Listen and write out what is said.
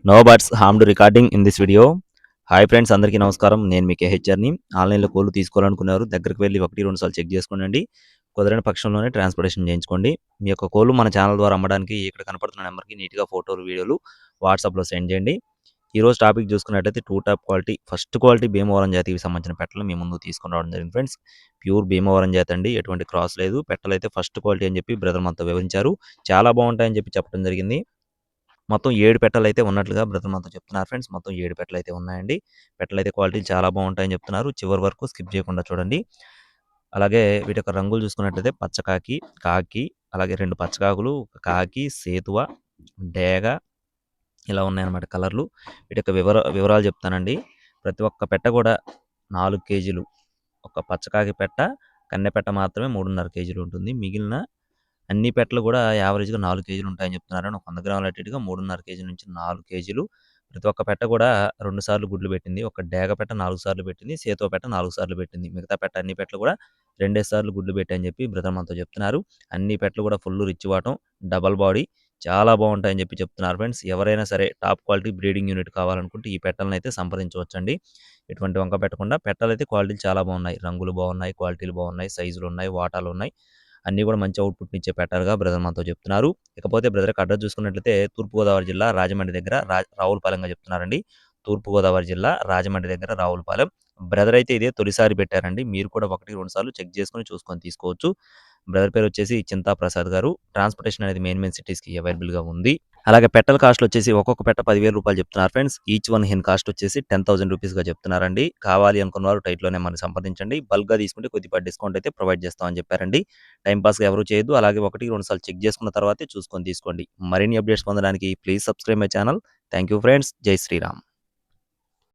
No birds harmed recording in this video. Hi friends, అందరికీ నమస్కారం. నేను మీ కేహెచ్ఆర్ని. ఆన్లైన్లో కోళ్ళు తీసుకోవాలనుకున్నారు, దగ్గరికి వెళ్ళి 1-2 సార్లు చెక్ చేసుకోండి. కుదరని పక్షంలోనే ట్రాన్స్పోర్టేషన్ చేయించుకోండి. మీ యొక్క కోళ్ళు మన ఛానల్ ద్వారా అమ్మడానికి ఇక్కడ కనపడుతున్న నెంబర్కి నీట్గా ఫోటోలు, వీడియోలు వాట్సాప్లో సెండ్ చేయండి. ఈరోజు టాపిక్ చూసుకున్నట్టయితే 2 top quality, first quality Bhimavaram జాతికి సంబంధించిన పెట్టలు మీ ముందు తీసుకొని రావడం జరిగింది ఫ్రెండ్స్. ప్యూర్ భీమవరం జాతి అండి, ఎటువంటి క్రాస్ లేదు. పెట్టలైతే ఫస్ట్ క్వాలిటీ అని చెప్పి బ్రదర్ మనతో వివరించారు. చాలా బాగుంటాయని చెప్పి చెప్పడం జరిగింది. మొత్తం 7 పెట్టలైతే ఉన్నట్లుగా బ్రదర్ మనతో చెప్తున్నారు ఫ్రెండ్స్. మొత్తం 7 పెట్టలైతే ఉన్నాయండి. పెట్టలైతే క్వాలిటీ చాలా బాగుంటాయని చెప్తున్నారు. చివరి వరకు స్కిప్ చేయకుండా చూడండి. అలాగే వీటి యొక్క రంగులు చూసుకున్నట్లయితే పచ్చకాకి, కాకి, అలాగే 2 పచ్చకాకులు, ఒక కాకి, సేతువ, డేగ ఇలా ఉన్నాయన్నమాట కలర్లు. వీటి యొక్క వివరాలు చెప్తానండి. ప్రతి ఒక్క పెట్ట కూడా 4 కేజీలు. ఒక పచ్చకాకి పెట్ట, కన్నె పెట్ట మాత్రమే 3.5 కేజీలు ఉంటుంది. మిగిలిన అన్ని పెట్టలు కూడా యావరేజ్‌గా 4 కేజీలు ఉంటాయని చెప్తున్నారండి. ఒక 100 గ్రాములు అటు ఇటుగా 3.5 కేజీల నుంచి 4 కేజీలు. ప్రతి ఒక్క పెట్ట కూడా 2 సార్లు గుడ్లు పెట్టింది. ఒక డేగ పెట్ట 4 సార్లు పెట్టింది. సేతువ పెట్ట 4 సార్లు పెట్టింది. మిగతా పెట్ట అన్ని పెట్టలు కూడా 2 సార్లు గుడ్లు పెట్టాయని చెప్పి బ్రదర్ మనతో చెప్తున్నారు. అన్ని పెట్టలు కూడా ఫుల్ రిచ్ వాటం, డబల్ బాడీ చాలా బాగుంటాయని చెప్పి చెప్తున్నారు ఫ్రెండ్స్. ఎవరైనా సరే టాప్ క్వాలిటీ బ్రీడింగ్ యూనిట్ కావాలనుకుంటే ఈ పెట్టలనైతే సంప్రదించవచ్చండి. ఎటువంటి వంక పెట్టకుండా పెట్టలైతే క్వాలిటీలు చాలా బాగున్నాయి. రంగులు బాగున్నాయి, క్వాలిటీలు బాగున్నాయి, సైజులు ఉన్నాయి, వాటాలు ఉన్నాయి. అన్నీ కూడా మంచి అవుట్‌పుట్‌ని ఇచ్చే పెట్టలుగా బ్రదర్ మనతో చెప్తున్నారు. ఇకపోతే బ్రదర్ యొక్క అడ్రెస్ చూసుకున్నట్లయితే తూర్పుగోదావరి జిల్లా రాజమండ్రి దగ్గర రావులపాలెంగా చెప్తున్నారండి. తూర్పుగోదావరి జిల్లా రాజమండ్రి దగ్గర రావులపాలెం. బ్రదర్ అయితే ఇదే తొలిసారి పెట్టారండి. మీరు కూడా 1, 2 సార్లు చెక్ చేసుకొని చూసుకొని తీసుకోవచ్చు. బ్రదర్ పేరు వచ్చేసి చింతా ప్రసాద్ గారు. ట్రాన్స్‌పోర్టేషన్ అనేది మెయిన్ సిటీస్‌కి అవైలబుల్‌గా ఉంది. అలాగే పెట్టల కాస్ట్‌లు వచ్చేసి ఒక్కొక్క పెట్ట 10,000 చెప్తున్నారు friends. Each one hen cost వచ్చేసి 10,000 రూపీస్‌గా చెప్తున్నారండి. కావాలి అనుకున్న వారు టైట్‌లోనే మనకి సంప్రదించండి. బల్క్‌గా తీసుకుంటే కొద్దిగా డిస్కౌంట్ అయితే ప్రొవైడ్ చేస్తామని చెప్పారండి. టైమ్ పాస్‌గా ఎవరు చేయొద్దు. అలాగే 1, 2 సార్లు చెక్ చేసుకున్న తర్వాతే చూసుకొని తీసుకోండి. మరిన్ని అప్డేట్స్ పొందడానికి please subscribe my channel. Thank you friends. జై శ్రీరామ్.